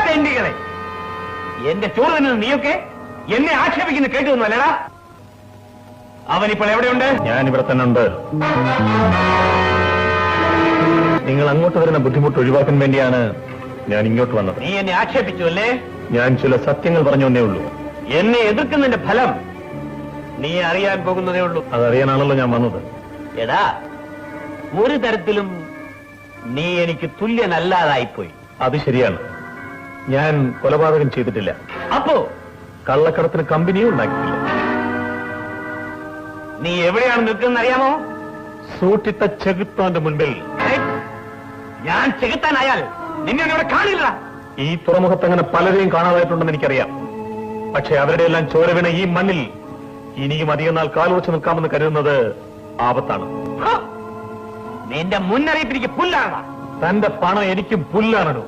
തെണ്ടികളെ, എന്റെ ചോറ് തന്നെ നീയൊക്കെ എന്നെ ആക്ഷേപിക്കുന്ന കേട്ടൊന്നും അല്ലടാ. അവനിപ്പോൾ എവിടെയുണ്ട്? ഞാൻ ഇവിടെ തന്നെ ഉണ്ട്. നിങ്ങൾ അങ്ങോട്ട് വരുന്ന ബുദ്ധിമുട്ട് ഒഴിവാക്കാൻ വേണ്ടിയാണ് ഞാൻ ഇങ്ങോട്ട് വന്നത്. നീ എന്നെ ആക്ഷേപിച്ചു അല്ലേ? ഞാൻ ചില സത്യങ്ങൾ പറഞ്ഞേ ഉള്ളൂ. എന്നെ എതിർക്കുന്നതിന്റെ ഫലം നീ അറിയാൻ പോകുന്നതേ ഉള്ളൂ. അതറിയാനാണല്ലോ ഞാൻ വന്നത്. എടാ, ഒരു തരത്തിലും നീ എനിക്ക് തുല്യനല്ലാതായിപ്പോയി. അത് ശരിയാണ്. ഞാൻ കൊലപാതകം ചെയ്തിട്ടില്ല. അപ്പോ കള്ളക്കടത്തിന് കമ്പനിയും ഉണ്ടാക്കിയിട്ടില്ല. നീ എവിടെയാണ് നിൽക്കുന്നത് അറിയാമോ? സൂട്ടിട്ട ചെകുത്താന്റെ മുൻപിൽ. ഞാൻ ചെകുത്താനായാൽ നിന്നെ ഇവിടെ കാണില്ല. ഈ തുറമുഖത്ത് അങ്ങനെ പലരെയും കാണാതായിട്ടുണ്ടെന്ന് എനിക്കറിയാം. പക്ഷെ അവരുടെ എല്ലാം ചോര വീണ ഈ മണ്ണിൽ ഇനിയും അധികം നാൾ കാലുവച്ച് നിൽക്കാമെന്ന് കരുതുന്നത് ആപത്താണ്. നിന്റെ മുന്നറിയിപ്പ് എനിക്ക് പുല്ലാണ്. തന്റെ പണം എനിക്കും പുല്ലാണോ?